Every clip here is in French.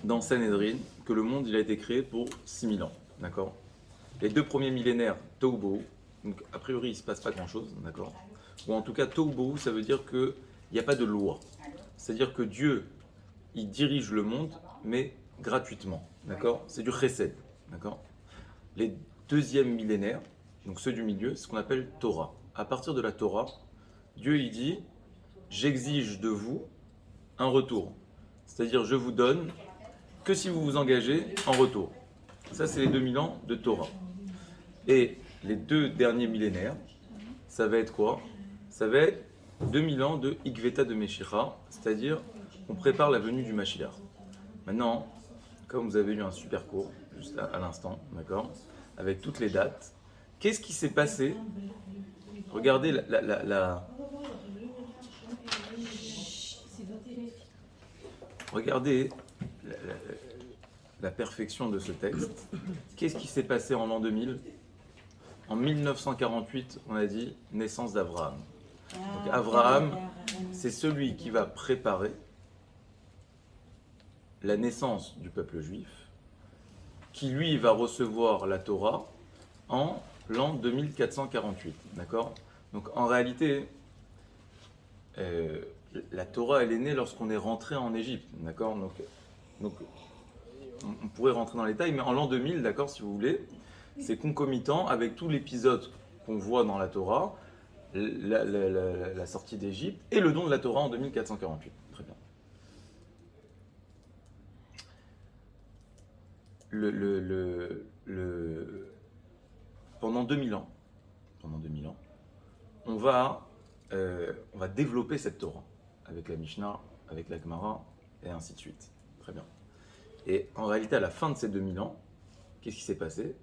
dans Sanhedrin que le monde il a été créé pour 6000 ans, d'accord? Les 2 premiers millénaires, Tohu Bohu, donc a priori il ne se passe pas grand-chose, d'accord? Ou en tout cas Tohu Bohu, ça veut dire qu'il n'y a pas de loi. C'est-à-dire que Dieu, il dirige le monde, mais gratuitement, d'accord? C'est du chesed, d'accord? Les deuxièmes millénaires, donc ceux du milieu, c'est ce qu'on appelle Torah. À partir de la Torah, Dieu il dit, j'exige de vous un retour. C'est-à-dire je vous donne que si vous vous engagez en retour. Ça, c'est les 2000 ans de Torah. Et les 2 derniers millénaires, ça va être quoi? Ça va être 2000 ans de Ikveta de Meshicha, c'est-à-dire on prépare la venue du Mashiach. Maintenant, comme vous avez eu un super cours, juste à l'instant, d'accord, avec toutes les dates, qu'est-ce qui s'est passé? Regardez regardez la perfection de ce texte. Qu'est-ce qui s'est passé en l'an 2000? En 1948, on a dit naissance d'Abraham. Donc Abraham, c'est celui qui va préparer la naissance du peuple juif, qui lui va recevoir la Torah en l'an 2448. D'accord? Donc en réalité, la Torah elle est née lorsqu'on est rentré en Égypte. D'accord? Donc on pourrait rentrer dans les détails, mais en l'an 2000, d'accord, si vous voulez, c'est concomitant avec tout l'épisode qu'on voit dans la Torah, la sortie d'Égypte et le don de la Torah en 2448. Très bien. Pendant 2000 ans, on va développer cette Torah avec la Mishnah, avec la Gemara et ainsi de suite. Très bien. Et en réalité, à la fin de ces 2000 ans, qu'est-ce qui s'est passé?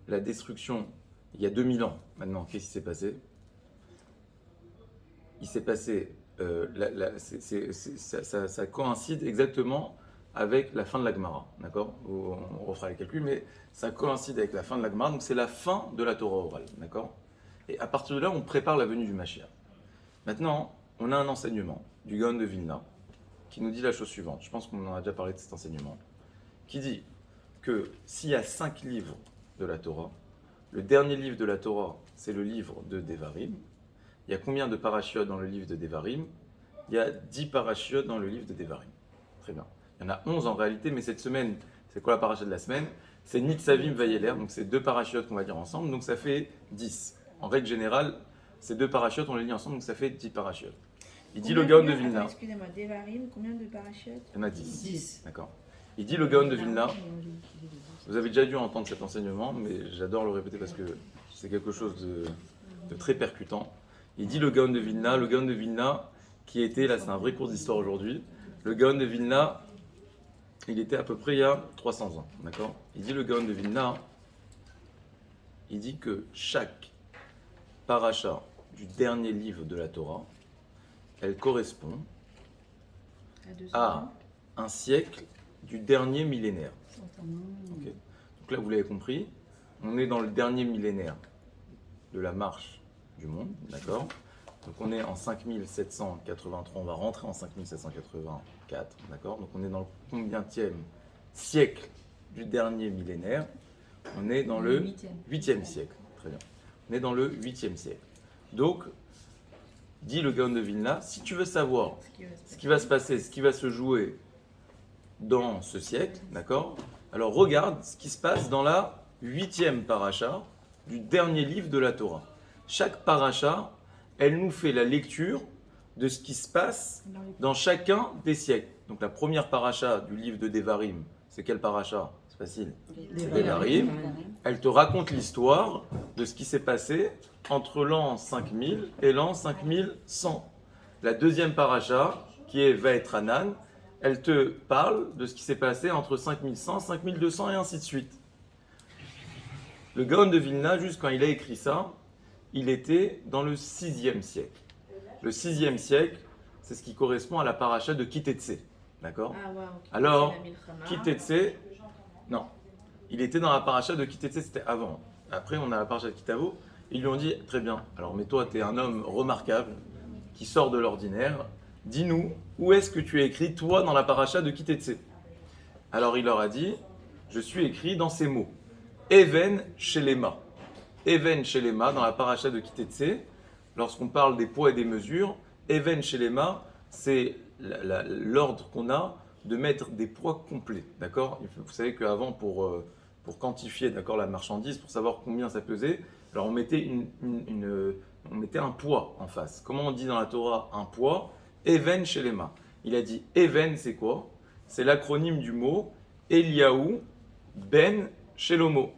La destruction, il y a 2000 ans maintenant, qu'est-ce qui s'est passé? Il s'est passé, ça coïncide exactement avec la fin de la Gemara, d'accord? On refera les calculs, mais ça coïncide avec la fin de la Gemara, donc c'est la fin de la Torah orale, d'accord? Et à partir de là, on prépare la venue du Mashiach. Maintenant, on a un enseignement du Gaon de Vilna qui nous dit la chose suivante. Je pense qu'on en a déjà parlé de cet enseignement, qui dit que s'il y a 5 livres de la Torah, le dernier livre de la Torah, c'est le livre de Devarim. Il y a combien de parachiotes dans le livre de Devarim? Il y a 10 parachiotes dans le livre de Devarim. Très bien. Il y en a 11 en réalité, mais cette semaine, c'est quoi la paracha de la semaine? C'est Nitzavim Vayeler, donc c'est 2 parachiotes qu'on va lire ensemble, donc ça fait 10. En règle générale, ces 2 parachiotes, on les lit ensemble, donc ça fait 10 parachiotes. Il dit le Gaon de Vilna. Excusez-moi, Devarim, combien de parachutes? Il y en a 10. 10. D'accord. Il dit le Gaon de Vilna. Vous avez déjà dû entendre cet enseignement, mais j'adore le répéter parce que c'est quelque chose de très percutant. Il dit le Gaon de Vilna, qui était, là c'est un vrai cours d'histoire aujourd'hui, le Gaon de Vilna, il était à peu près il y a 300 ans, d'accord? Il dit le Gaon de Vilna, il dit que chaque paracha du dernier livre de la Torah, elle correspond à un siècle du dernier millénaire. Okay. Donc là, vous l'avez compris, on est dans le dernier millénaire de la marche du monde, d'accord? Donc on est en 5783, on va rentrer en 5784, d'accord? Donc on est dans le combienième siècle du dernier millénaire? On est dans le 8e siècle, très bien. On est dans le 8e siècle. Donc, dit le Gaon de Vilna, si tu veux savoir ce qui va se passer, ce qui va se jouer dans ce siècle, d'accord? Alors regarde ce qui se passe dans la 8e paracha du dernier livre de la Torah. Chaque paracha, elle nous fait la lecture de ce qui se passe dans chacun des siècles. Donc la première paracha du livre de Devarim, c'est quelle paracha? C'est facile. C'est Devarim. Elle te raconte l'histoire de ce qui s'est passé entre l'an 5000 et l'an 5100. La deuxième paracha, qui est Vaetranan, elle te parle de ce qui s'est passé entre 5100, 5200 et ainsi de suite. Le Gaon de Vilna, juste quand il a écrit ça, il était dans le 6e siècle. Le 6e siècle, c'est ce qui correspond à la paracha de Kitetsé. D'accord? Alors, Kitetsé, non. Il était dans la paracha de Kitetsé, c'était avant. Après, on a la paracha de Kitavo. Ils lui ont dit, très bien, alors mais toi, tu es un homme remarquable, qui sort de l'ordinaire. Dis-nous, où est-ce que tu as écrit, toi, dans la paracha de Kitetsé? Alors il leur a dit, je suis écrit dans ces mots. Even Shelema. Even Shelema, dans la paracha de Kitetse, lorsqu'on parle des poids et des mesures, Even Shelema, c'est l'ordre qu'on a de mettre des poids complets, d'accord? Vous savez qu'avant, pour quantifier, d'accord, la marchandise, pour savoir combien ça pesait, alors on mettait, on mettait un poids en face. Comment on dit dans la Torah un poids? Even Shelema. Il a dit Even, c'est quoi? C'est l'acronyme du mot Eliaou ben Shelomo.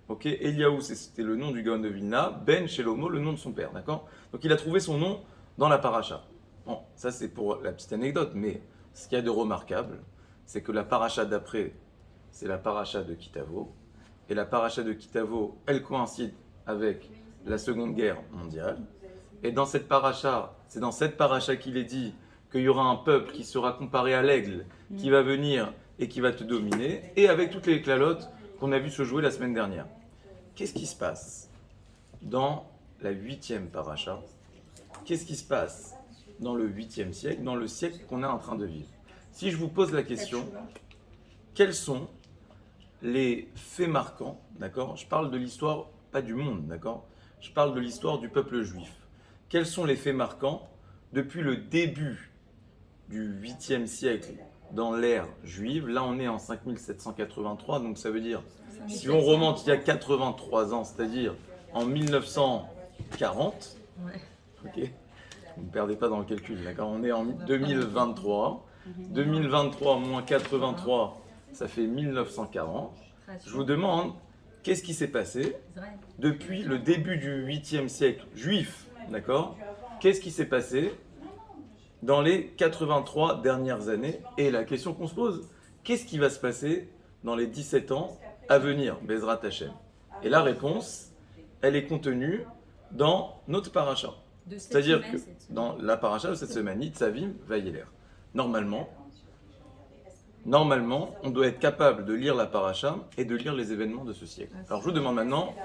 Ok, Eliaou, c'était le nom du Gaon de Vilna, Ben Shelomo, le nom de son père, d'accord? Donc il a trouvé son nom dans la paracha. Bon, ça c'est pour la petite anecdote, mais ce qu'il y a de remarquable, c'est que la paracha d'après, c'est la paracha de Kitavo, et la paracha de Kitavo, elle coïncide avec la Seconde Guerre mondiale, et dans cette paracha, c'est dans cette paracha qu'il est dit qu'il y aura un peuple qui sera comparé à l'aigle, qui va venir et qui va te dominer, et avec toutes les clalotes qu'on a vu se jouer la semaine dernière. Qu'est-ce qui se passe dans la 8e paracha? Qu'est-ce qui se passe dans le 8e siècle, dans le siècle qu'on est en train de vivre? Si je vous pose la question, quels sont les faits marquants, d'accord? Je parle de l'histoire, pas du monde, d'accord? Je parle de l'histoire du peuple juif. Quels sont les faits marquants depuis le début du 8e siècle dans l'ère juive? Là, on est en 5783, donc ça veut dire, si on remonte il y a 83 ans, c'est-à-dire en 1940, ok, vous ne perdez pas dans le calcul, d'accord? On est en 2023. 2023 moins 83, ça fait 1940. Je vous demande, qu'est-ce qui s'est passé depuis le début du 8e siècle juif, d'accord? Qu'est-ce qui s'est passé dans les 83 dernières années? Et la question qu'on se pose, qu'est-ce qui va se passer dans les 17 ans à venir, Bezrat Hashem? Et la réponse, elle est contenue dans notre paracha. C'est-à-dire que dans la paracha de cette semaine, Nitzavim Vayeler. Normalement, on doit être capable de lire la paracha et de lire les événements de ce siècle. Alors je vous demande maintenant,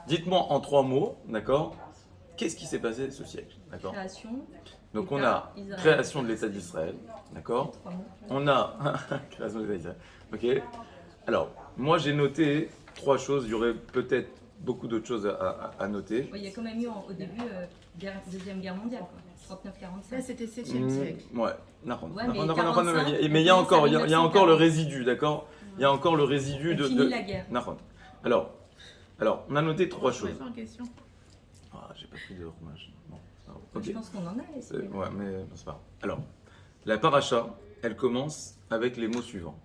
dites-moi en 3 mots, d'accord, qu'est-ce qui s'est passé ce siècle, d'accord? Donc on a création de l'État d'Israël, d'accord? On a création de l'État d'Israël, ok? Alors, moi j'ai noté 3 choses, il y aurait peut-être beaucoup d'autres choses à noter. Il y a quand même eu au début Deuxième Guerre mondiale, 39-45. Là c'était 7e siècle. Ouais, mais il y a encore le résidu, d'accord? Il y a encore le résidu de... Fini la guerre. Alors, on a noté 3 choses. En question. Ah, j'ai pas pris de fromage. Je pense qu'on en a. Ouais, mais c'est pas grave. Alors, la paracha, elle commence avec les mots suivants.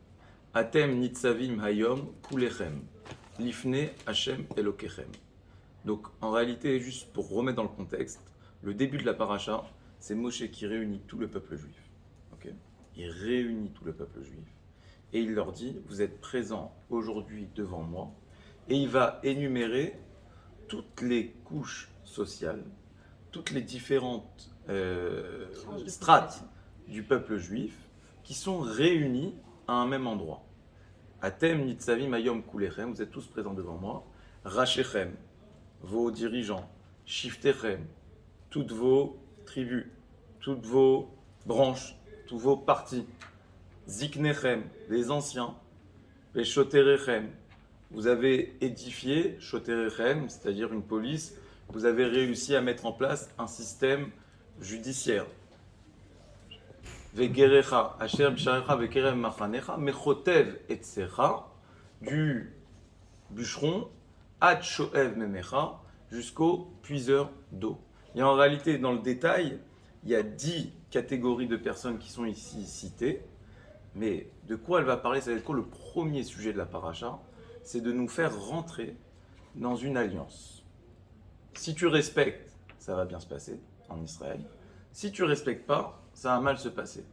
Atem nitzavim hayom kulechem, lifne Hashem elokechem. Donc, en réalité, juste pour remettre dans le contexte, le début de la paracha, c'est Moshe qui réunit tout le peuple juif. Okay? Il réunit tout le peuple juif. Et il leur dit, vous êtes présents aujourd'hui devant moi. Et il va énumérer toutes les couches sociales, toutes les différentes strates du peuple juif qui sont réunies à un même endroit. Atem nitzavim hayom kulechem, vous êtes tous présents devant moi. Rachechem, vos dirigeants. Shiftechem, toutes vos tribus, toutes vos branches, tous vos partis. Ziknechem, les anciens. Et Shoterechem, vous avez édifié, Shoterechem, c'est-à-dire une police, vous avez réussi à mettre en place un système judiciaire. Vegerecha, Asher Bisharecha, Vekerem Machanecha, Mechotev Etsecha, du bûcheron, Ad Shoev Memecha, jusqu'au puiseur d'eau. Et en réalité, dans le détail, il y a 10 catégories de personnes qui sont ici citées. Mais de quoi elle va parler? Ça va être quoi le premier sujet de la paracha? C'est de nous faire rentrer dans une alliance. Si tu respectes, ça va bien se passer en Israël. Si tu ne respectes pas, ça va mal se passer.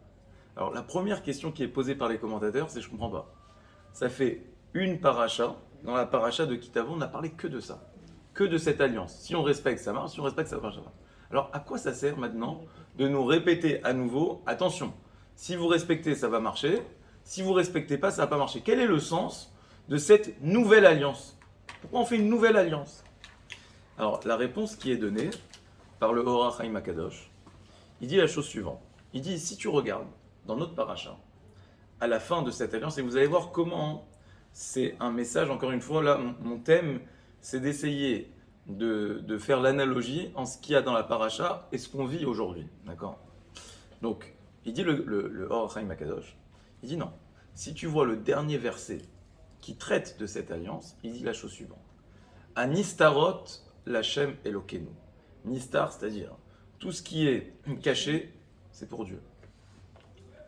Alors la première question qui est posée par les commentateurs, c'est je ne comprends pas. Ça fait une paracha. Dans la paracha de Kitavo, on n'a parlé que de ça. Que de cette alliance. Si on respecte, ça marche. Si on respecte, ça marche. Alors à quoi ça sert maintenant de nous répéter à nouveau, attention, si vous respectez, ça va marcher. Si vous ne respectez pas, ça ne va pas marcher. Quel est le sens de cette nouvelle alliance? Pourquoi on fait une nouvelle alliance? Alors, la réponse qui est donnée par le Or HaChaim HaKadosh, il dit la chose suivante. Il dit, si tu regardes dans notre paracha, à la fin de cette alliance. Et vous allez voir comment c'est un message, encore une fois, là, mon thème, c'est d'essayer de faire l'analogie en ce qu'il y a dans la paracha et ce qu'on vit aujourd'hui. D'accord? Donc, il dit le Or Chaim Akadosh, il dit non. Si tu vois le dernier verset qui traite de cette alliance, il dit la chose suivante. Anistarot Lachem Elokenu. Nistar, c'est-à-dire tout ce qui est caché, c'est pour Dieu.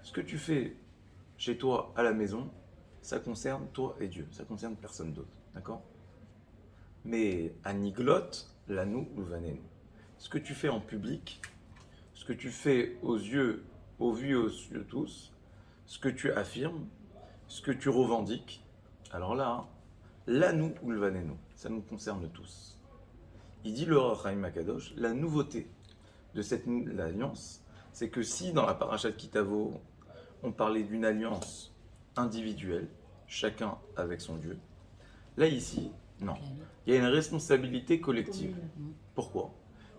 Ce que tu fais chez toi à la maison, ça concerne toi et Dieu, ça concerne personne d'autre, d'accord? Mais Aniglot, Lanu Uvanenu. Ce que tu fais en public, ce que tu fais aux yeux, au vu et aux yeux de tous, ce que tu affirmes, ce que tu revendiques, alors là, Lanu Ulvanenu, ça nous concerne tous. Il dit le Or Chaim Akadosh, la nouveauté de cette alliance, c'est que si dans la parashat Kitavo, on parlait d'une alliance individuelle, chacun avec son Dieu, là ici, non. Il y a une responsabilité collective. Pourquoi?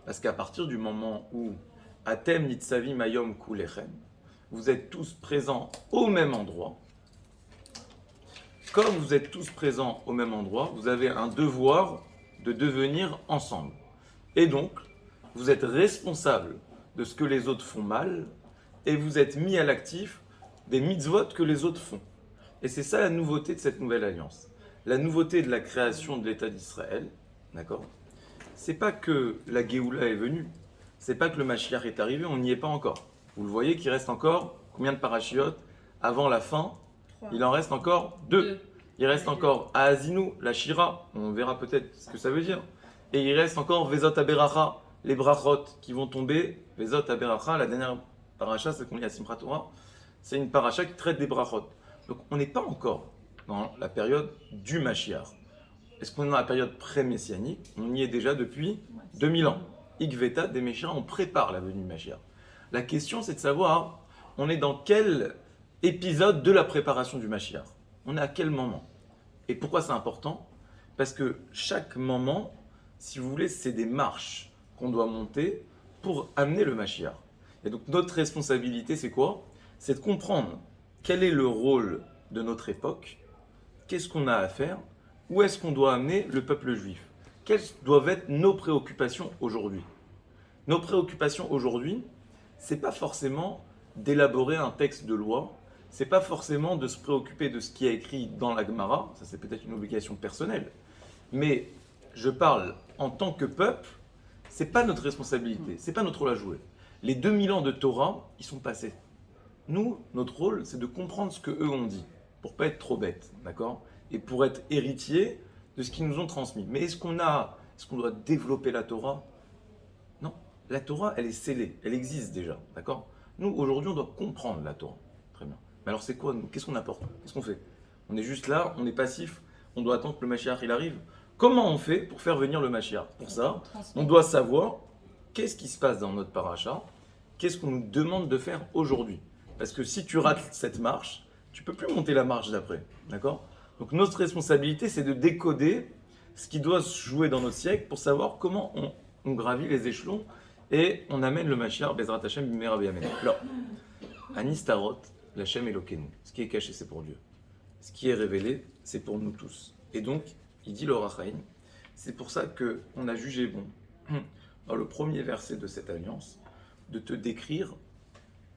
Parce qu'à partir du moment où Atem Nitzavim Ayom Kulechem, vous êtes tous présents au même endroit, comme vous êtes tous présents au même endroit, vous avez un devoir de devenir ensemble. Et donc, vous êtes responsable de ce que les autres font mal et vous êtes mis à l'actif des mitzvot que les autres font. Et c'est ça la nouveauté de cette nouvelle alliance. La nouveauté de la création de l'État d'Israël, d'accord? C'est pas que la Géoula est venue, c'est pas que le Mashiach est arrivé, on n'y est pas encore. Vous le voyez qu'il reste encore combien de parachiotes avant la fin? 3. Il en reste encore 2. Il reste encore Aazinu, la Shira, on verra peut-être ce que ça veut dire. Et il reste encore Vezot Aberacha, les brachot qui vont tomber. Vezot Aberacha, la dernière paracha, c'est qu'on lit à Simchat Torah, c'est une paracha qui traite des brachot. Donc on n'est pas encore dans la période du Mashiach. Est-ce qu'on est dans la période pré-messianique? On y est déjà depuis 2000 ans. Ikveta des Meshiach, on prépare la venue du Mashiach. La question c'est de savoir, on est dans quel épisode de la préparation du Mashiach? On est à quel moment? Et pourquoi c'est important? Parce que chaque moment, si vous voulez, c'est des marches qu'on doit monter pour amener le Mashiach. Et donc notre responsabilité, c'est quoi? C'est de comprendre quel est le rôle de notre époque, qu'est-ce qu'on a à faire, où est-ce qu'on doit amener le peuple juif, quelles doivent être nos préoccupations aujourd'hui. Nos préoccupations aujourd'hui, c'est pas forcément d'élaborer un texte de loi, c'est pas forcément de se préoccuper de ce qui est écrit dans la Gemara, ça c'est peut-être une obligation personnelle, mais je parle en tant que peuple, c'est pas notre responsabilité, c'est pas notre rôle à jouer. Les 2000 ans de Torah, ils sont passés. Nous, notre rôle, c'est de comprendre ce que eux ont dit, pour pas être trop bête, d'accord? Et pour être héritier de ce qu'ils nous ont transmis. Mais est-ce qu'on doit développer la Torah? Non, la Torah, elle est scellée, elle existe déjà, d'accord? Nous, aujourd'hui, on doit comprendre la Torah. Très bien. Mais alors c'est quoi, nous? Qu'est-ce qu'on apporte? Qu'est-ce qu'on fait? On est juste là, on est passif, on doit attendre que le Mashiach il arrive. Comment on fait pour faire venir le Mashiach? Pour ça, on doit savoir qu'est-ce qui se passe dans notre paracha, qu'est-ce qu'on nous demande de faire aujourd'hui. Parce que si tu rates cette marche, tu ne peux plus monter la marche d'après, d'accord? Donc notre responsabilité, c'est de décoder ce qui doit se jouer dans notre siècle pour savoir comment on gravit les échelons et on amène le Mashiach, Bezrat Hashem, Bimera B'Yamen. Alors, Anistarot, l'Hashem Elokenu. Ce qui est caché, c'est pour Dieu. Ce qui est révélé, c'est pour nous tous. Et donc, il dit le Or Chaim, c'est pour ça qu'on a jugé bon, dans le premier verset de cette alliance, de te décrire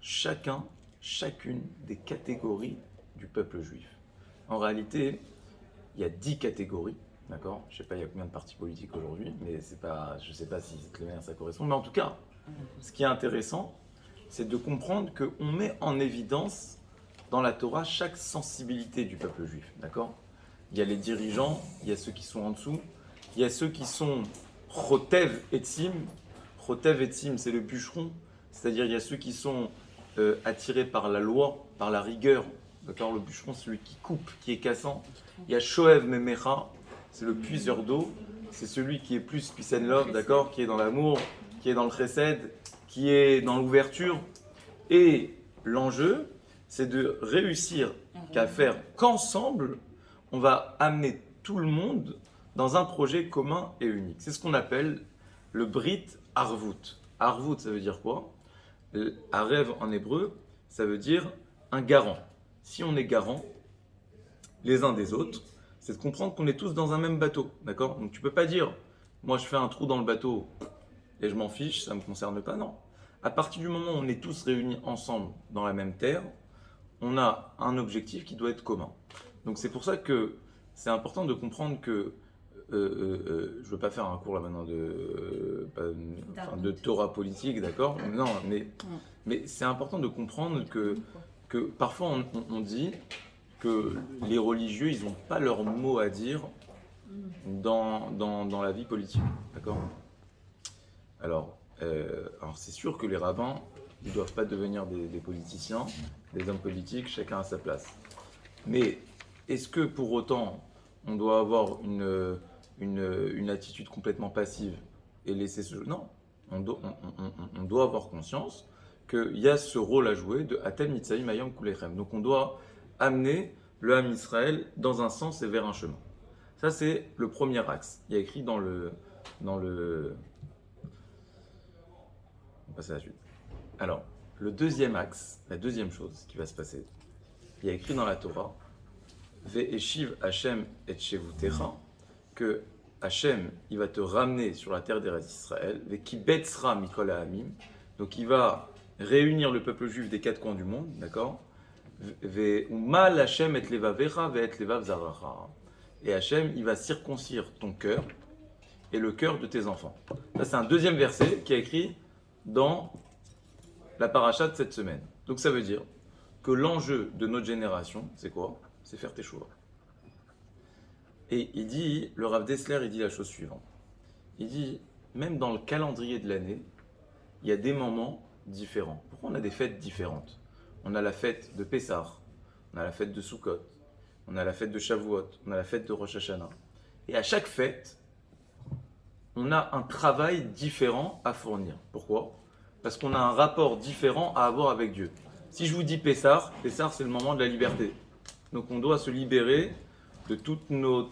chacune des catégories du peuple juif. En réalité, il y a 10 catégories, d'accord? Je ne sais pas il y a combien de partis politiques aujourd'hui, mais je ne sais pas si cette manière ça correspond. Mais en tout cas, ce qui est intéressant, c'est de comprendre qu'on met en évidence dans la Torah chaque sensibilité du peuple juif, d'accord? Il y a les dirigeants, il y a ceux qui sont en dessous, il y a ceux qui sont Chotev et Tzim. Chotev et Tzim, c'est le bûcheron, c'est-à-dire il y a ceux qui sont attirés par la loi, par la rigueur, d'accord? Le bûcheron, celui qui coupe, qui est cassant. Il y a Shoev Memecha, c'est le puiseur d'eau, c'est celui qui est plus peace and love, d'accord? Qui est dans l'amour, qui est dans le chesed, qui est dans l'ouverture. Et l'enjeu, c'est de réussir qu'à faire qu'ensemble, on va amener tout le monde dans un projet commun et unique. C'est ce qu'on appelle le Brit Arvut. Arvut, ça veut dire quoi? Arev en hébreu, ça veut dire un garant. si on est garant les uns des autres, c'est de comprendre qu'on est tous dans un même bateau, d'accord? Donc tu peux pas dire, moi je fais un trou dans le bateau et je m'en fiche, ça me concerne pas, non. À partir du moment où on est tous réunis ensemble dans la même terre, on a un objectif qui doit être commun. Donc c'est pour ça que c'est important de comprendre que je ne veux pas faire un cours là maintenant de Torah politique, d'accord? Non, mais c'est important de comprendre que parfois on dit que les religieux, ils n'ont pas leur mot à dire dans la vie politique, d'accord? Alors c'est sûr que les rabbins, ils ne doivent pas devenir des politiciens, des hommes politiques, chacun à sa place. Mais est-ce que pour autant, on doit avoir une attitude complètement passive et laisser ce jeu? Non, on doit avoir conscience qu'il y a ce rôle à jouer de Atem Nitzaïm Ayom Kulechem. Donc on doit amener le Ham Israël dans un sens et vers un chemin. Ça c'est le premier axe. Il y a écrit dans le... On passe à la suite. Alors, le deuxième axe, la deuxième chose qui va se passer, il y a écrit dans la Torah Ve'eshiv Hashem et Shevutecha, que Hashem, il va te ramener sur la terre d'Eretz Israël, Ve'kibetzra mikol ha'amim, donc il va réunir le peuple juif des quatre coins du monde, d'accord? Ve'umal Hashem et levavecha ve'et levav zaracha. Et Hashem, il va circoncire ton cœur et le cœur de tes enfants. Ça, c'est un deuxième verset qui est écrit dans la paracha de cette semaine. Donc ça veut dire que l'enjeu de notre génération, c'est quoi? C'est faire teshuva. Et il dit, le Rav Dessler, il dit la chose suivante. Il dit, même dans le calendrier de l'année, il y a des moments différents. Pourquoi on a des fêtes différentes? On a la fête de Pessah, on a la fête de Sukkot, on a la fête de Shavuot, on a la fête de Rosh Hashanah. Et à chaque fête, on a un travail différent à fournir. Pourquoi? Parce qu'on a un rapport différent à avoir avec Dieu. Si je vous dis Pessah, Pessah c'est le moment de la liberté. Donc on doit se libérer de toutes nos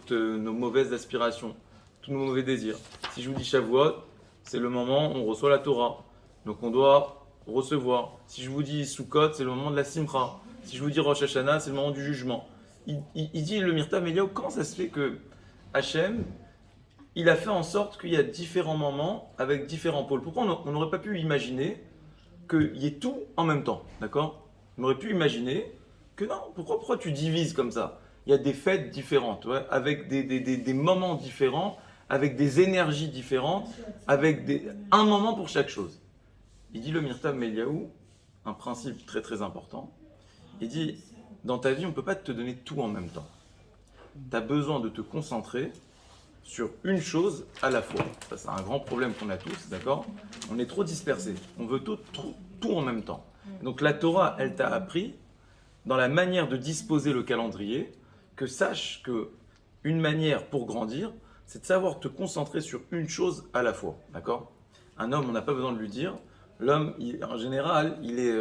mauvaises aspirations, tous nos mauvais désirs. Si je vous dis Shavuot, c'est le moment où on reçoit la Torah. Donc on doit recevoir. Si je vous dis Sukkot, c'est le moment de la Simcha. Si je vous dis Rosh Hashanah, c'est le moment du jugement. Il dit le Mirtam Eliyahu, comment ça se fait que Hachem, il a fait en sorte qu'il y a différents moments avec différents pôles. Pourquoi on n'aurait pas pu imaginer qu'il y ait tout en même temps, d'accord? On aurait pu imaginer que non, pourquoi tu divises comme ça? Il y a des fêtes différentes, ouais, avec des moments différents, avec des énergies différentes, avec un moment pour chaque chose. Il dit le Mirtam Eliyahu, un principe très très important, il dit, dans ta vie, on ne peut pas te donner tout en même temps. Tu as besoin de te concentrer sur une chose à la fois. Ça, c'est un grand problème qu'on a tous, d'accord? On est trop dispersés. On veut tout en même temps. Donc la Torah, elle t'a appris, dans la manière de disposer le calendrier, que sache que une manière pour grandir, c'est de savoir te concentrer sur une chose à la fois, d'accord? Un homme, on n'a pas besoin de lui dire. L'homme, en général, il est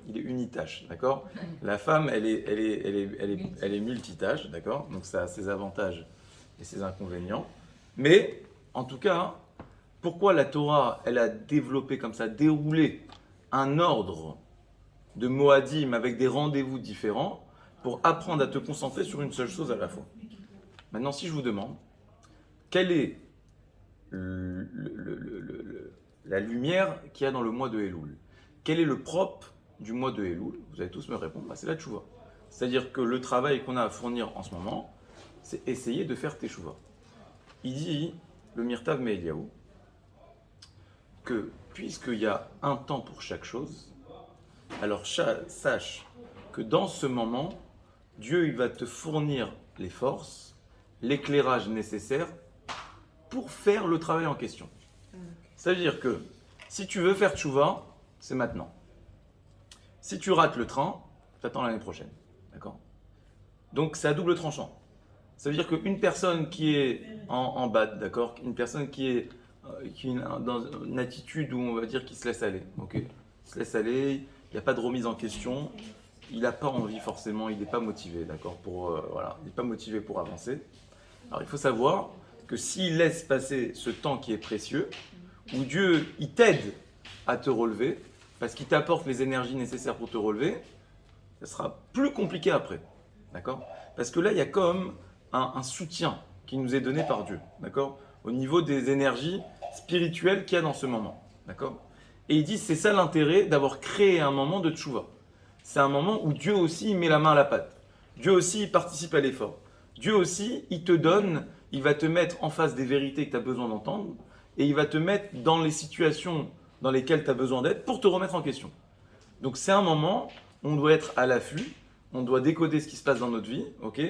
unitâche, d'accord? La femme, elle est multitâche, d'accord? Donc ça a ses avantages et ses inconvénients. Mais, en tout cas, pourquoi la Torah, elle a développé comme ça, déroulé un ordre de Moadim avec des rendez-vous différents pour apprendre à te concentrer sur une seule chose à la fois. Maintenant, si je vous demande, quelle est la lumière qu'il y a dans le mois de Elul? Quel est le propre du mois de Elul? Vous allez tous me répondre, c'est la tchouva. C'est-à-dire que le travail qu'on a à fournir en ce moment, c'est essayer de faire teshuva. Il dit, le Mirtav Me'Eliyahu, que puisqu'il y a un temps pour chaque chose, alors sache que dans ce moment, Dieu il va te fournir les forces, l'éclairage nécessaire pour faire le travail en question. Ça veut dire que si tu veux faire tchouva, c'est maintenant. Si tu rates le train, t'attends l'année prochaine. D'accord? Donc c'est à double tranchant. Ça veut dire qu'une personne qui est en bad, d'accord? Une personne qui est dans une attitude où on va dire qu'il se laisse aller. Ok? Il se laisse aller, il n'y a pas de remise en question, il n'a pas envie forcément, il n'est pas motivé, d'accord? Voilà, il n'est pas motivé pour avancer. Alors il faut savoir que s'il laisse passer ce temps qui est précieux, où Dieu il t'aide à te relever, parce qu'il t'apporte les énergies nécessaires pour te relever, ça sera plus compliqué après. D'accord? Parce que là, il y a comme un soutien qui nous est donné par Dieu. D'accord? Au niveau des énergies spirituelles qu'il y a dans ce moment. D'accord? Et il dit, c'est ça l'intérêt d'avoir créé un moment de tchouva. C'est un moment où Dieu aussi met la main à la pâte. Dieu aussi il participe à l'effort. Dieu aussi, il te donne, il va te mettre en face des vérités que tu as besoin d'entendre et il va te mettre dans les situations dans lesquelles tu as besoin d'être pour te remettre en question. Donc c'est un moment où on doit être à l'affût, on doit décoder ce qui se passe dans notre vie, ok,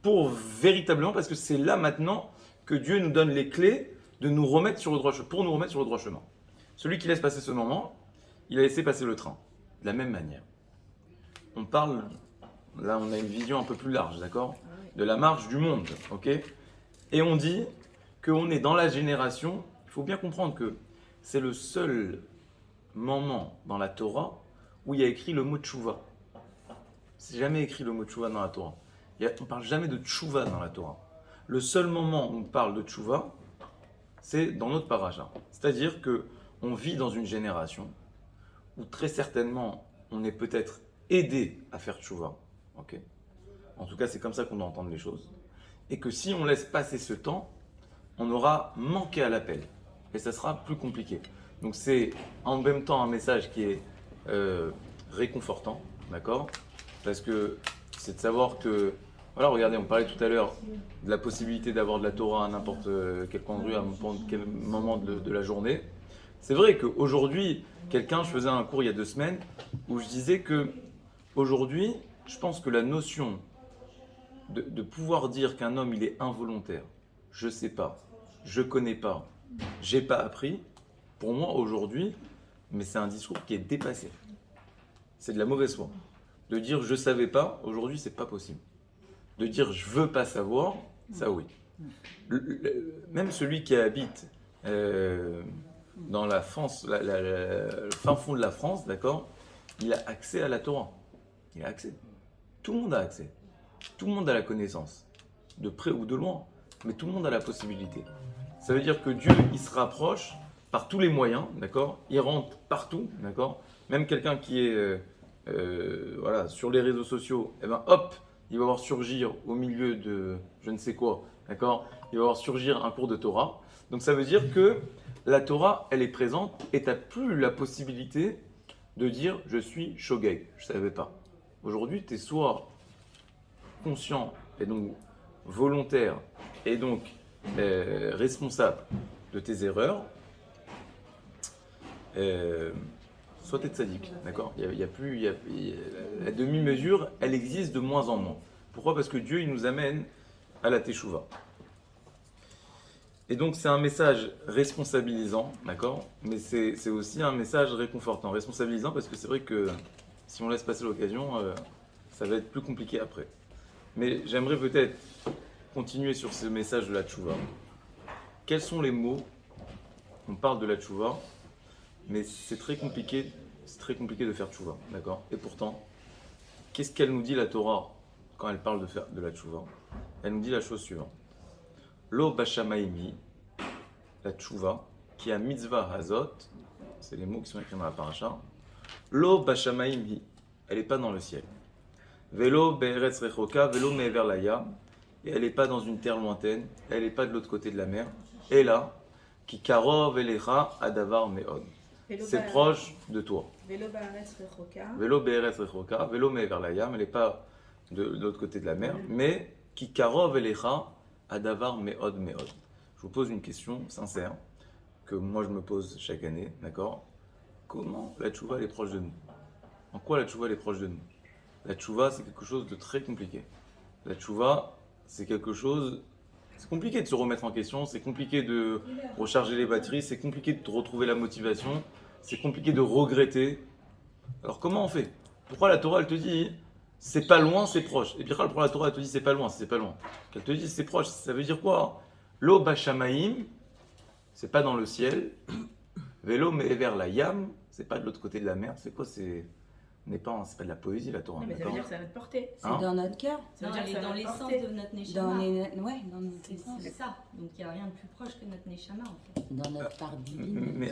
pour véritablement, parce que c'est là maintenant que Dieu nous donne les clés de nous remettre sur le droit chemin, pour nous remettre sur le droit chemin. Celui qui laisse passer ce moment, il a laissé passer le train. De la même manière. On parle, là on a une vision un peu plus large, d'accord, de la marche du monde, ok. Et on dit qu'on est dans la génération, il faut bien comprendre que c'est le seul moment dans la Torah où il y a écrit le mot tchouva. C'est jamais écrit le mot tchouva dans la Torah. On ne parle jamais de tchouva dans la Torah. Le seul moment où on parle de tchouva, c'est dans notre paracha. C'est-à-dire qu'on vit dans une génération où très certainement on est peut-être aidé à faire tchouva. Okay, en tout cas, c'est comme ça qu'on doit entendre les choses. Et que si on laisse passer ce temps, on aura manqué à l'appel. Et ça sera plus compliqué. Donc c'est en même temps un message qui est réconfortant, d'accord? Parce que c'est de savoir que, voilà, regardez, on parlait tout à l'heure de la possibilité d'avoir de la Torah à n'importe quel endroit, à n'importe quel moment de la journée. C'est vrai qu'aujourd'hui, je faisais un cours il y a 2 semaines, où je disais que aujourd'hui, je pense que la notion de pouvoir dire qu'un homme il est involontaire, je sais pas, je connais pas, j'ai pas appris, pour moi aujourd'hui, mais c'est un discours qui est dépassé. C'est de la mauvaise foi. De dire je savais pas, aujourd'hui c'est pas possible. De dire je veux pas savoir, ça oui. Même celui qui habite dans la France, le fin fond de la France, d'accord, il a accès à la Torah. Il a accès. Tout le monde a accès. Tout le monde a la connaissance, de près ou de loin, mais tout le monde a la possibilité. Ça veut dire que Dieu, il se rapproche par tous les moyens, d'accord? Il rentre partout, d'accord? Même quelqu'un qui est voilà, sur les réseaux sociaux, eh ben hop, il va voir surgir au milieu de je ne sais quoi, d'accord? Il va voir surgir un cours de Torah. Donc ça veut dire que la Torah, elle est présente et tu n'as plus la possibilité de dire je suis shogeg, je ne savais pas. Aujourd'hui, tu es soit conscient et donc volontaire et donc responsable de tes erreurs, soit tu es tzaddik, d'accord? La demi-mesure, elle existe de moins en moins. Pourquoi? Parce que Dieu, il nous amène à la teshuva. Et donc, c'est un message responsabilisant, d'accord? Mais c'est aussi un message réconfortant. Responsabilisant parce que c'est vrai que si on laisse passer l'occasion, ça va être plus compliqué après. Mais j'aimerais peut-être continuer sur ce message de la tchouva. Quels sont les mots? On parle de la tchouva, mais c'est très compliqué de faire tchouva, d'accord? Et pourtant, qu'est-ce qu'elle nous dit la Torah quand elle parle de la tchouva? Elle nous dit la chose suivante. Lo bashamaimi, la tchouva, qui a mitzvah hazot, c'est les mots qui sont écrits dans la paracha. Lo bashamaimi, elle n'est pas dans le ciel. Velo be'eretz rechoka, velo me'ever laya, et elle n'est pas dans une terre lointaine, elle n'est pas de l'autre côté de la mer. Et là, ki karov elecha adavar me'od. C'est proche de toi. Velo be'eretz rechoka, velo me'ever laya, elle n'est pas de l'autre côté de la mer, mais ki karov elecha adavar me'od me'od. Je vous pose une question sincère, que moi je me pose chaque année, d'accord? Comment la tchouva elle est proche de nous? En quoi la tchouva elle est proche de nous? La tchouva c'est quelque chose de très compliqué. La tchouva c'est quelque chose... C'est compliqué de se remettre en question, c'est compliqué de recharger les batteries, c'est compliqué de retrouver la motivation, c'est compliqué de regretter. Alors comment on fait? Pourquoi la Torah elle te dit c'est pas loin, c'est proche? Et puis pourquoi la Torah elle te dit c'est pas loin, c'est pas loin? Qu'elle te dit c'est proche, ça veut dire quoi? Lo bashamaim, c'est pas dans le ciel. Velo me'ever la yam, c'est pas de l'autre côté de la mer. C'est quoi? C'est pas de la poésie la Torah. Mais ça veut dire que c'est à notre portée. C'est dans notre cœur. Ça veut dire que c'est dans l'essence de notre neshama. Dans notre essence. C'est ça. Donc il n'y a rien de plus proche que notre neshama en fait. Dans notre part divine. Mais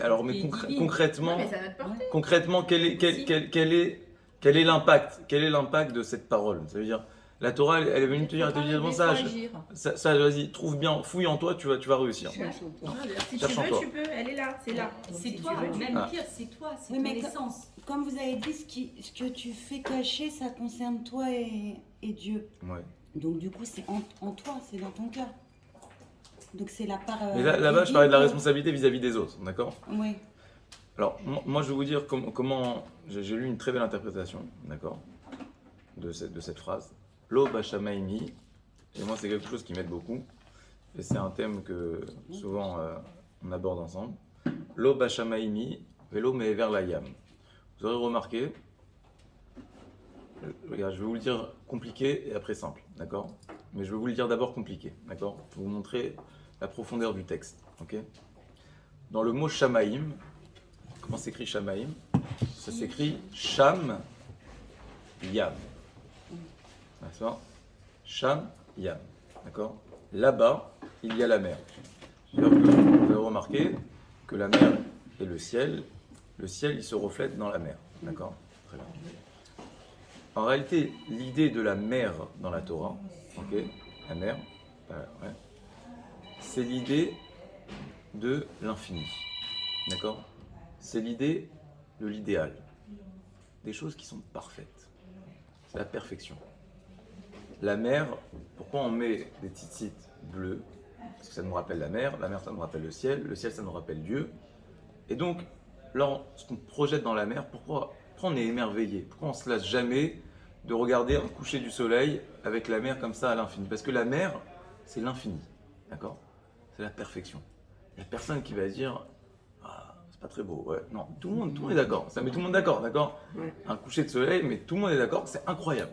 concrètement, mais c'est à notre portée. Concrètement, quelle est Quel est l'impact de cette parole? Ça veut dire, la Torah, elle est venue te dire, bon, ça, vas-y, trouve bien, fouille en toi, tu vas réussir. Si tu veux, tu peux, elle est là, c'est là. C'est toi, même pire, c'est toi, c'est ton essence. Comme vous avez dit, ce que tu fais cacher, ça concerne toi et Dieu. Ouais. Donc du coup, c'est en toi, c'est dans ton cœur. Donc c'est la part... Mais là-bas, je parlais de la responsabilité vis-à-vis des autres, d'accord? Oui. Alors, moi, je vais vous dire comment j'ai lu une très belle interprétation, d'accord, de cette phrase. Lo bashamaimi, et moi, c'est quelque chose qui m'aide beaucoup, et c'est un thème que souvent on aborde ensemble. Lo bashamaimi, velo me'ever layam. Vous aurez remarqué, regarde, je vais vous le dire compliqué et après simple, d'accord? Mais je vais vous le dire d'abord compliqué, d'accord? Pour vous montrer la profondeur du texte, ok? Dans le mot shamaim, comment s'écrit shamaim? Ça s'écrit sham yam. D'accord? Sham yam, d'accord? Là-bas, il y a la mer. D'ailleurs, vous avez remarqué que la mer et le ciel, il se reflète dans la mer, d'accord? Très bien. En réalité, l'idée de la mer dans la Torah, ok, la mer, ouais, c'est l'idée de l'infini, d'accord? C'est l'idée de l'idéal, des choses qui sont parfaites. C'est la perfection. La mer, pourquoi on met des tzitzit bleus? Parce que ça nous rappelle la mer ça nous rappelle le ciel ça nous rappelle Dieu. Et donc, lorsqu'on projette dans la mer, pourquoi on est émerveillé? Pourquoi on ne se lasse jamais de regarder un coucher du soleil avec la mer comme ça à l'infini? Parce que la mer, c'est l'infini, d'accord? C'est la perfection. Il n'y a personne qui va dire « c'est pas très beau ». Ouais. Non, tout le monde est d'accord. Ça met tout le monde d'accord, d'accord? Un coucher de soleil, mais tout le monde est d'accord, c'est incroyable.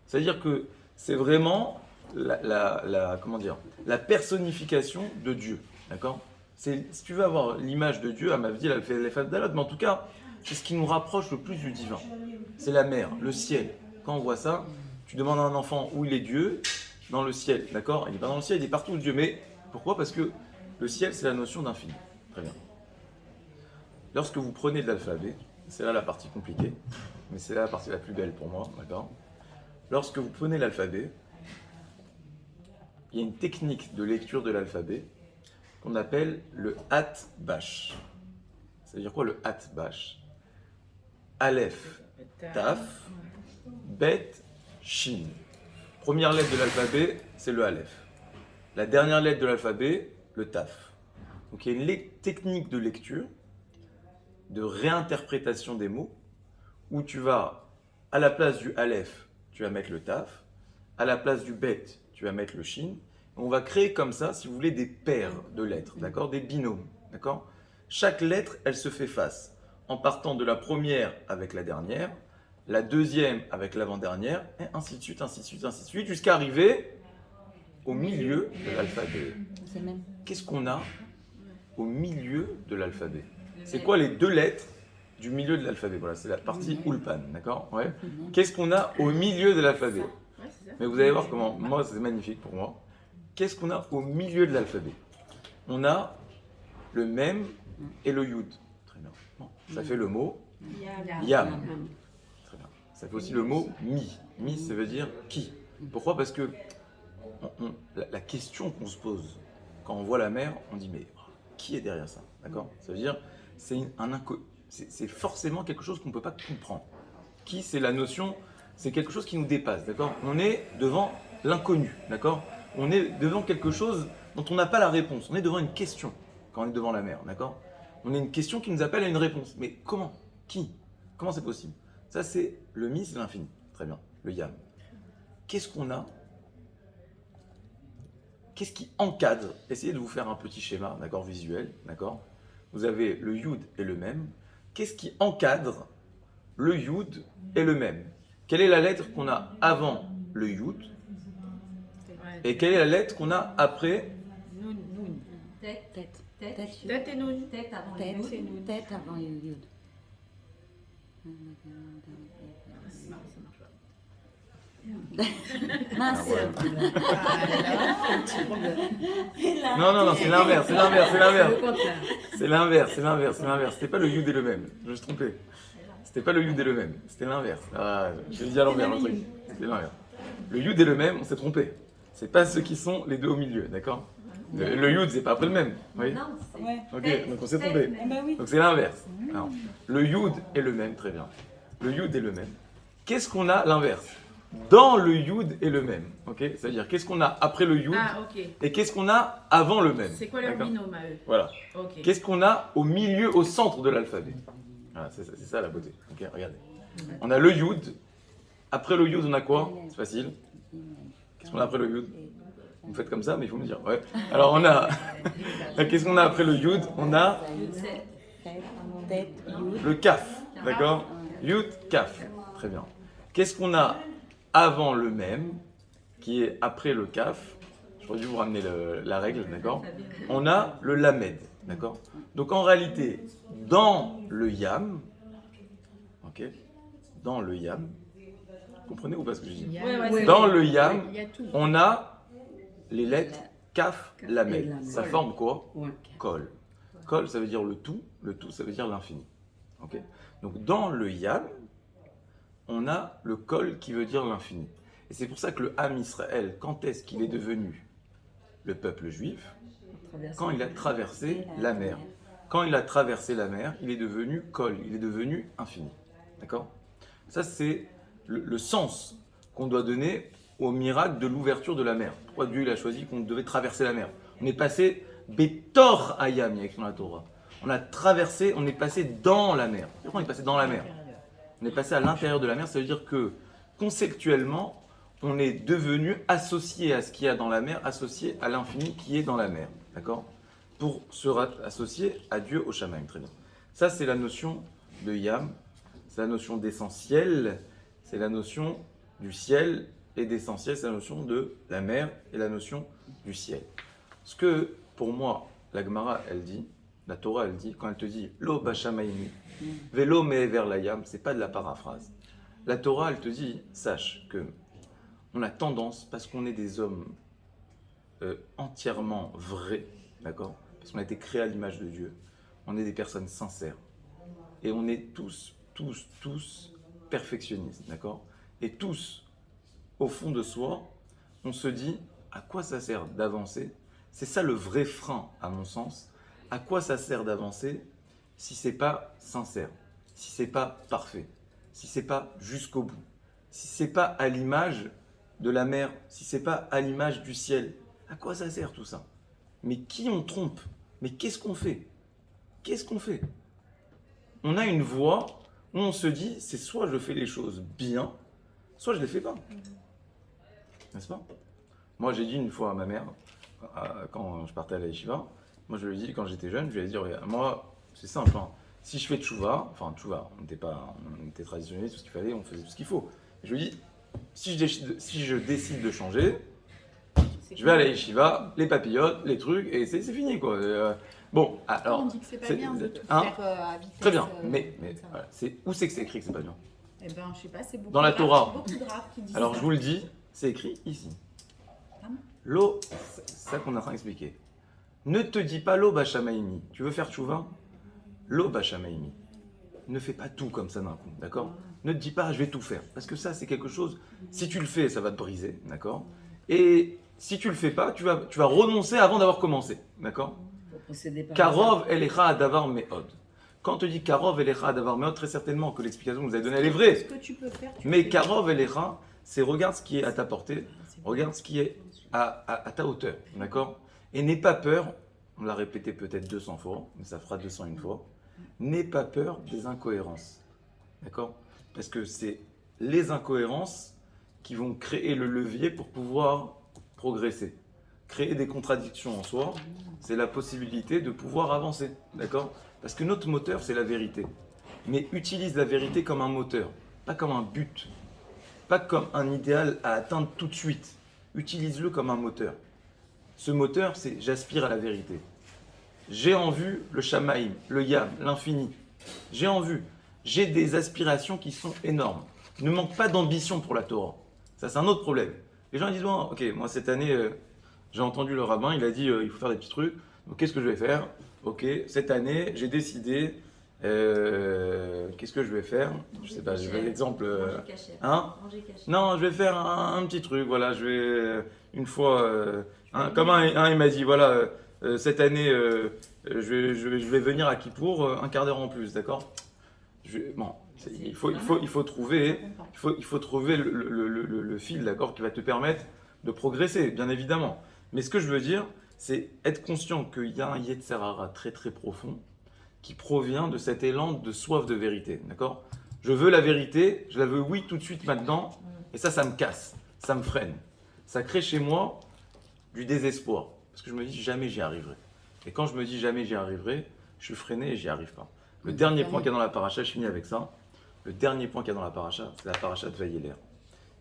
C'est-à-dire que c'est vraiment comment dire, la personnification de Dieu, d'accord? Si tu veux avoir l'image de Dieu, Amavdi, elle fait les Fadalot, mais en tout cas, c'est ce qui nous rapproche le plus du divin. C'est la mer, le ciel. Quand on voit ça, tu demandes à un enfant où il est Dieu, dans le ciel, d'accord? Il n'est pas dans le ciel, il est partout Dieu. Mais pourquoi? Parce que le ciel, c'est la notion d'infini. Très bien. Lorsque vous prenez de l'alphabet, c'est là la partie compliquée, mais c'est là la partie la plus belle pour moi, d'accord? Lorsque vous prenez l'alphabet, il y a une technique de lecture de l'alphabet qu'on appelle le Hat-Bash. Ça veut dire quoi le Hat-Bash? Aleph, Taf, Bet, Shin. Première lettre de l'alphabet, c'est le Aleph. La dernière lettre de l'alphabet, le Taf. Donc il y a une technique de lecture, de réinterprétation des mots, où tu vas, à la place du Aleph, tu vas mettre le Taf, à la place du Bet, tu vas mettre le Shin. On va créer comme ça, si vous voulez, des paires de lettres, d'accord? Des binômes, d'accord? Chaque lettre, elle se fait face, en partant de la première avec la dernière, la deuxième avec l'avant-dernière, et ainsi de suite, ainsi de suite, ainsi de suite, jusqu'à arriver au milieu de l'alphabet. Qu'est-ce qu'on a au milieu de l'alphabet? C'est quoi les deux lettres du milieu de l'alphabet? Voilà, c'est la partie Ulpan, d'accord? Ouais. Qu'est-ce qu'on a au milieu de l'alphabet? Mais vous allez voir comment, moi c'est magnifique pour moi. Qu'est-ce qu'on a au milieu de l'alphabet? On a le Mem et le Yud. Très bien. Bon, ça fait le mot Yam. Très bien. Ça fait aussi le mot Mi. Mi, ça veut dire qui. Pourquoi? Parce que la question qu'on se pose quand on voit la mer, on dit mais qui est derrière ça? D'accord? Ça veut dire c'est forcément quelque chose qu'on ne peut pas comprendre. Qui, c'est la notion, c'est quelque chose qui nous dépasse, d'accord? On est devant l'inconnu, d'accord? On est devant quelque chose dont on n'a pas la réponse. On est devant une question quand on est devant la mer, d'accord? On a une question qui nous appelle à une réponse. Mais comment? Qui? Comment c'est possible? Ça, c'est le mi, c'est l'infini. Très bien. Le yam. Qu'est-ce qu'on a? Qu'est-ce qui encadre? Essayez de vous faire un petit schéma, d'accord, visuel, d'accord? Vous avez le yud et le mem. Qu'est-ce qui encadre le yud et le mem? Quelle est la lettre qu'on a avant le yud? Et quelle est la lettre qu'on a après? Noun. Tête. Tête et noun. Tête avant le yud. Tête avant le yud. Mince. Non, c'est l'inverse. C'est l'inverse. C'était pas le yud et le mem. Je me suis trompé. C'était pas le yud et le même, c'était l'inverse. Ah, je l'ai dit à l'envers, le truc. C'était l'inverse. Le yud et le même, on s'est trompé. C'est pas ceux qui sont les deux au milieu, d'accord? Le yud, c'est pas après le même. Oui. Non, c'est... Ouais. Ok, donc on s'est trompé. Ah bah oui. Donc c'est l'inverse. Alors, le yud est le même, très bien. Le yud est le même. Qu'est-ce qu'on a l'inverse? Dans le yud est le même. Ok, c'est-à-dire qu'est-ce qu'on a après le yud Ah, ok. et qu'est-ce qu'on a avant le même. C'est quoi leur D'accord? binôme à eux? Voilà. Ok. Qu'est-ce qu'on a au milieu, au centre de l'alphabet? Voilà, c'est ça la beauté. Ok, regardez. On a le yud. Après le yud, on a quoi? C'est facile. Qu'est-ce qu'on a après le yud? Vous faites comme ça, mais il faut me dire. Ouais. Alors on a. Qu'est-ce qu'on a après le yud? On a le kaf. D'accord? Yud, kaf. Très bien. Qu'est-ce qu'on a avant le même, qui est après le kaf? J'aurais dû vous ramener la règle, d'accord? On a le lamed, d'accord? Donc en réalité, dans le yam, ok? Dans le yam, vous comprenez ou pas ce que je dis? Ouais, Dans le yam, il y a tout. on a les lettres kaf, lamed. lamed. Ça forme quoi? Ouais. Kol. Kol, ça veut dire le tout, ça veut dire l'infini. Ok? Donc dans le yam, on a le kol qui veut dire l'infini. Et c'est pour ça que le Ham Israël, quand est-ce qu'il est devenu le peuple juif? Quand il a traversé la mer. Quand il a traversé la mer, il est devenu kol, il est devenu infini. D'accord? Ça, c'est le sens qu'on doit donner au miracle de l'ouverture de la mer. Pourquoi Dieu il a choisi qu'on devait traverser la mer? On est passé Betor Hayam, avec dans la Torah. On a traversé, on est passé dans la mer. Pourquoi on est passé dans la mer? On est passé à l'intérieur de la mer, ça veut dire que conceptuellement, on est devenu associé à ce qu'il y a dans la mer, associé à l'infini qui est dans la mer. D'accord? Pour se associer à Dieu au Shamaim. Très bien. Ça, c'est la notion de Yam, c'est la notion d'essentiel, c'est la notion du ciel, et d'essentiel, c'est la notion de la mer et la notion du ciel. Ce que, pour moi, la Gemara, elle dit, la Torah, elle dit, quand elle te dit Lo bashamaimi, velo me'ever la yam, c'est pas de la paraphrase. La Torah, elle te dit, sache que on a tendance, parce qu'on est des hommes entièrement vrais, d'accord? Parce qu'on a été créés à l'image de Dieu, on est des personnes sincères. Et on est tous perfectionnistes, d'accord? Et tous, au fond de soi, on se dit, à quoi ça sert d'avancer? C'est ça le vrai frein, à mon sens. À quoi ça sert d'avancer si c'est pas sincère, si c'est pas parfait, si c'est pas jusqu'au bout, si c'est pas à l'image de la mer, si c'est pas à l'image du ciel? À quoi ça sert tout ça? Mais qui on trompe? Mais qu'est-ce qu'on fait? Qu'est-ce qu'on fait? On a une voie où on se dit, c'est soit je fais les choses bien, soit je les fais pas. N'est-ce pas? Moi, j'ai dit une fois à ma mère, quand je partais à la yeshiva, moi je lui ai dit, quand j'étais jeune, je lui ai dit, regarde, moi, c'est simple, hein. Si je fais tchouva, on était traditionnels, tout ce qu'il fallait, on faisait tout ce qu'il faut. Je lui ai dit, si je décide de changer, je vais à la yeshiva, les papillotes, les trucs, et c'est fini, quoi. Bon, alors... On dit que c'est pas bien de tout hein, faire à vitesse. Très bien, mais voilà, où c'est que c'est écrit que c'est pas bien? Eh ben, je sais pas, c'est beaucoup Dans la de Torah. beaucoup de rabbins qui disent Alors ça. je vous le dis, c'est écrit ici. Vraiment? L'eau, c'est ça qu'on est en train d'expliquer. Ne te dis pas l'eau bashamaimi. Tu veux faire tchouva? L'eau bashamaimi. Ne fais pas tout comme ça d'un coup, d'accord? Ne te dis pas je vais tout faire. Parce que ça, c'est quelque chose, si tu le fais, ça va te briser, d'accord? Et si tu le fais pas, tu vas renoncer avant d'avoir commencé, d'accord? Karov elecha adavar me'od. Quand on te dit Karov elecha adavar me'od, très certainement que l'explication que vous avez donnée, elle est vraie. Ce que tu peux faire, tu Mais fais. Karov elecha, c'est regarde ce qui est à ta portée, regarde ce qui est à ta hauteur, d'accord? Et n'aie pas peur, on l'a répété peut-être 200 fois, mais ça fera 201 fois, n'aie pas peur des incohérences, d'accord? Parce que c'est les incohérences qui vont créer le levier pour pouvoir progresser. Créer des contradictions en soi, c'est la possibilité de pouvoir avancer, d'accord? Parce que notre moteur, c'est la vérité. Mais utilise la vérité comme un moteur, pas comme un but, pas comme un idéal à atteindre tout de suite. Utilise-le comme un moteur. Ce moteur, c'est j'aspire à la vérité. J'ai en vue le Shamaïm, le Yam, l'infini. J'ai en vue. J'ai des aspirations qui sont énormes. Ne manque pas d'ambition pour la Torah. Ça, c'est un autre problème. Les gens ils disent, bon, ok, moi cette année, j'ai entendu le rabbin, il a dit, il faut faire des petits trucs. Donc qu'est-ce que je vais faire? Ok, cette année, j'ai décidé Qu'est-ce que je vais faire? Je sais pas, je vais l'exemple. Manger caché. Hein? Manger caché. Non, je vais faire un petit truc. Voilà, je vais une fois. Comme il m'a dit, voilà, cette année, je vais venir à Kippour un quart d'heure en plus, d'accord? Bon, il faut trouver le fil, d'accord, qui va te permettre de progresser, bien évidemment. Mais ce que je veux dire, c'est être conscient qu'il y a un Yetzer Hara très très profond qui provient de cet élan de soif de vérité, d'accord? Je veux la vérité, je la veux oui tout de suite maintenant, et ça me casse, ça me freine. Ça crée chez moi du désespoir, parce que je me dis jamais j'y arriverai. Et quand je me dis jamais j'y arriverai, je suis freiné et j'y arrive pas. Le dernier point qu'il y a dans la paracha, je finis avec ça, le dernier point qu'il y a dans la paracha, c'est la paracha de Vayeler.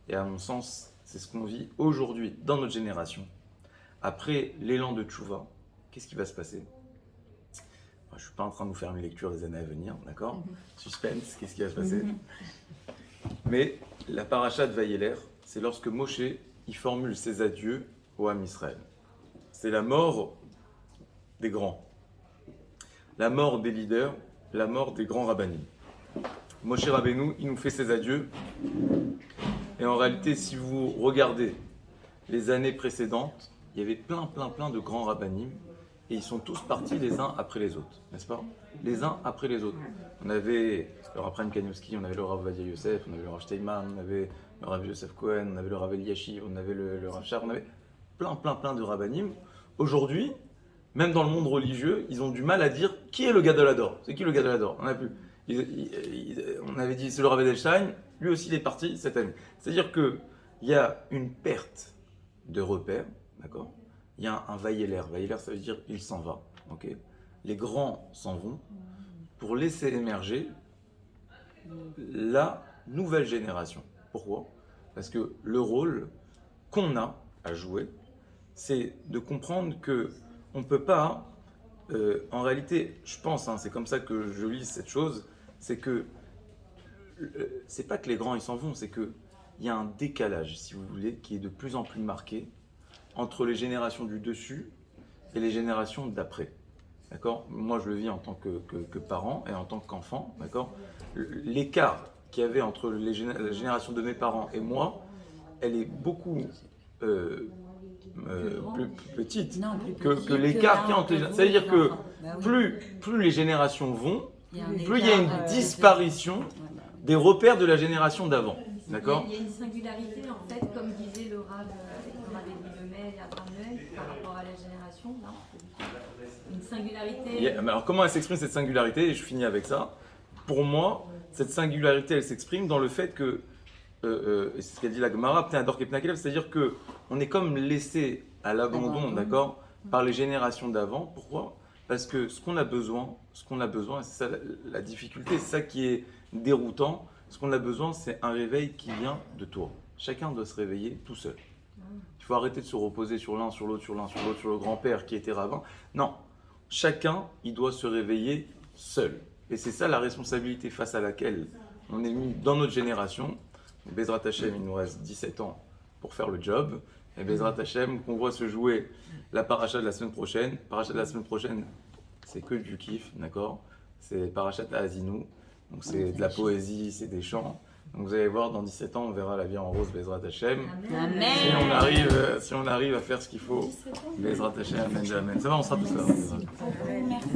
Et à mon sens, c'est ce qu'on vit aujourd'hui dans notre génération. Après l'élan de Tchouva, qu'est-ce qui va se passer? Je ne suis pas en train de vous faire une lecture des années à venir, d'accord? Suspense, qu'est-ce qui va se passer? Mais la paracha de Vayeler, c'est lorsque Moshe il formule ses adieux au Ham Israël. C'est la mort des grands, la mort des leaders, la mort des grands rabbinim. Moshe Rabbeinu, il nous fait ses adieux. Et en réalité, si vous regardez les années précédentes, il y avait plein de grands rabbinim. Et ils sont tous partis les uns après les autres, n'est-ce pas? Les uns après les autres. On avait le Rav Chaim Kanievski, on avait le Rav Ovadia Yosef, on avait le Rav Steinman, on avait le Rav Yosef Cohen, on avait le Rav Eliashiv, on avait le Rav Shar, on avait plein de rabbinim. Aujourd'hui, même dans le monde religieux, ils ont du mal à dire qui est le Gadol Hador. C'est qui le Gadol Hador? On n'a plus. On avait dit c'est le Rav Edelstein, lui aussi il est parti cette année. C'est-à-dire qu'il y a une perte de repères, d'accord? Il y a un Vayeler. Vayeler, ça veut dire il s'en va. Okay, les grands s'en vont pour laisser émerger la nouvelle génération. Pourquoi? Parce que le rôle qu'on a à jouer, c'est de comprendre que on ne peut pas, en réalité, je pense, c'est comme ça que je lis cette chose, c'est que c'est pas que les grands ils s'en vont, c'est qu'il y a un décalage, si vous voulez, qui est de plus en plus marqué entre les générations du dessus et les générations d'après. D'accord? Moi, je le vis en tant que parent et en tant qu'enfant. D'accord? L'écart qu'il y avait entre la génération de mes parents et moi, elle est beaucoup plus petite que l'écart qu'il y a entre les générations. C'est-à-dire que plus les générations vont, plus il y a une disparition des repères de la génération d'avant. D'accord? Il y a une singularité, en fait, comme disait le Rav Lemel et Abraham Noël, par rapport à la génération, non? Une singularité. Alors, comment elle s'exprime cette singularité? Et je finis avec ça. Pour moi, cette singularité, elle s'exprime dans le fait que, et c'est ce qu'a dit la Gemara, c'est-à-dire qu'on est comme laissé à l'abandon, d'accord, par les générations d'avant. Pourquoi? Parce que ce qu'on a besoin, et c'est ça la difficulté, c'est ça qui est déroutant. Ce qu'on a besoin, c'est un réveil qui vient de toi. Chacun doit se réveiller tout seul. Il faut arrêter de se reposer sur l'un, sur l'autre, sur le grand-père qui était rabbin. Non, chacun, il doit se réveiller seul. Et c'est ça la responsabilité face à laquelle on est mis dans notre génération. Bezrat Hashem, il nous reste 17 ans pour faire le job. Et Bezrat Hashem, qu'on voit se jouer la paracha de la semaine prochaine. Paracha de la semaine prochaine, c'est que du kiff, d'accord? C'est Parachat Ha'azinu. Donc c'est de la poésie, c'est des chants. Donc vous allez voir, dans 17 ans, on verra la vie en rose, Bezrat Hashem. Amen. Si on arrive à faire ce qu'il faut, Bezrat Hashem, amen, amen. Ça va, on sera tous là. Merci.